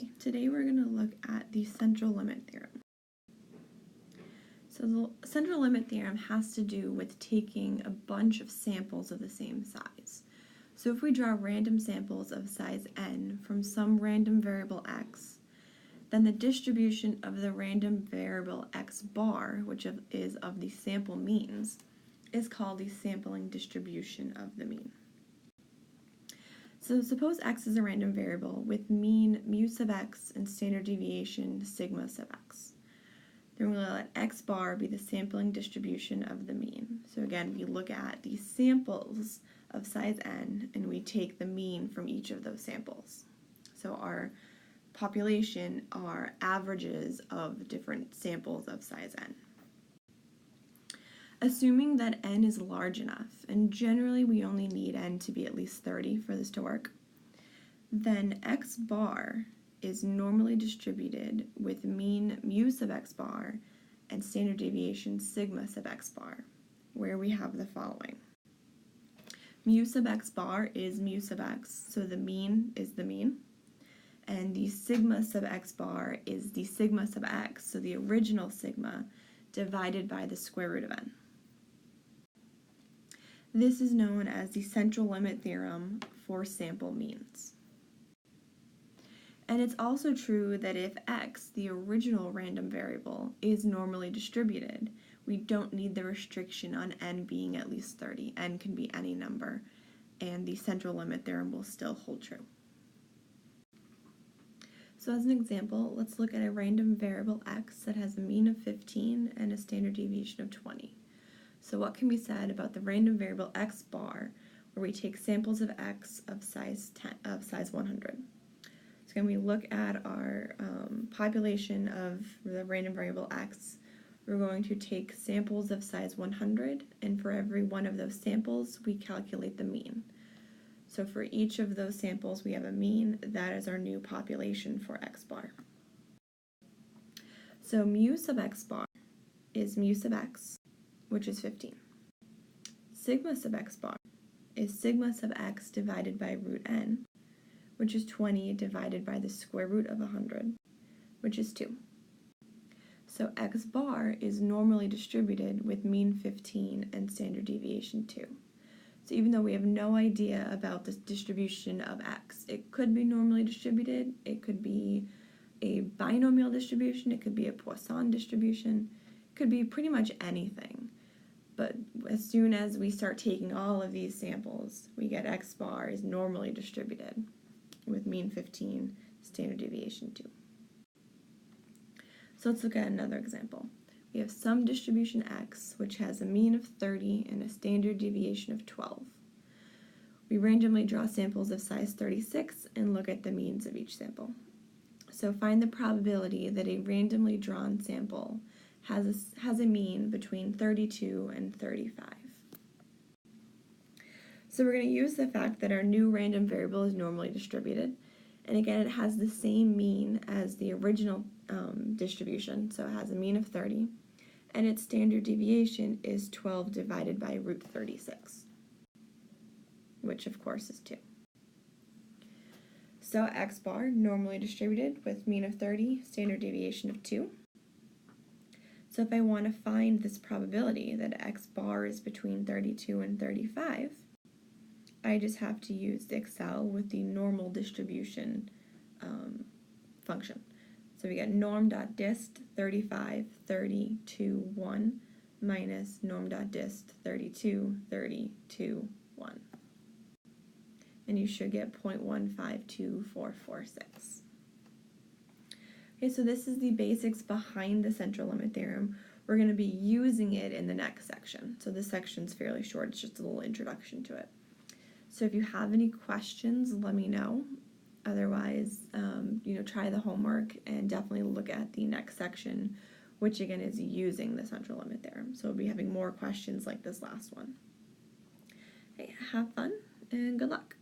Hi, today we're going to look at the central limit theorem. So the central limit theorem has to do with taking a bunch of samples of the same size. So if we draw random samples of size n from some random variable x, then the distribution of the random variable x bar, which is of the sample means, is called the sampling distribution of the mean. So suppose x is a random variable with mean mu sub x and standard deviation sigma sub x. Then we're going to let x bar be the sampling distribution of the mean. So again, we look at the samples of size n and we take the mean from each of those samples. So our population are averages of different samples of size n. Assuming that n is large enough, and generally we only need n to be at least 30 for this to work, then x bar is normally distributed with mean mu sub x bar and standard deviation sigma sub x bar, where we have the following. Mu sub x bar is mu sub x, so the mean is the mean, and the sigma sub x bar is the sigma sub x, so the original sigma, divided by the square root of n. This is known as the central limit theorem for sample means. And it's also true that if x, the original random variable, is normally distributed, we don't need the restriction on n being at least 30. N can be any number, and the central limit theorem will still hold true. So as an example, let's look at a random variable x that has a mean of 15 and a standard deviation of 20. So what can be said about the random variable x bar, where we take samples of x of size 100? So when we look at our population of the random variable x, we're going to take samples of size 100, and for every one of those samples, we calculate the mean. So for each of those samples, we have a mean. That is our new population for x bar. So mu sub x bar is mu sub x, which is 15. Sigma sub x bar is sigma sub x divided by root n, which is 20 divided by the square root of 100, which is 2. So x bar is normally distributed with mean 15 and standard deviation 2. So even though we have no idea about the distribution of x, it could be normally distributed, it could be a binomial distribution, it could be a Poisson distribution, it could be pretty much anything. But as soon as we start taking all of these samples, we get x bar is normally distributed with mean 15, standard deviation 2. So let's look at another example. We have some distribution x, which has a mean of 30 and a standard deviation of 12. We randomly draw samples of size 36 and look at the means of each sample. So find the probability that a randomly drawn sample has a mean between 32 and 35. So we're going to use the fact that our new random variable is normally distributed, and again it has the same mean as the original distribution, so it has a mean of 30, and its standard deviation is 12 divided by root 36, which of course is 2. So x bar normally distributed with mean of 30, standard deviation of 2. So if I want to find this probability that x bar is between 32 and 35, I just have to use the Excel with the normal distribution function. So we get norm.dist 35, 30, 2, 1 minus norm.dist 32, 30, 2, 1. And you should get 0.152446. Okay, so this is the basics behind the central limit theorem. We're going to be using it in the next section. So this section's fairly short, it's just a little introduction to it. So if you have any questions, let me know. Otherwise, try the homework and definitely look at the next section, which again is using the central limit theorem. So we'll be having more questions like this last one. Okay, have fun and good luck.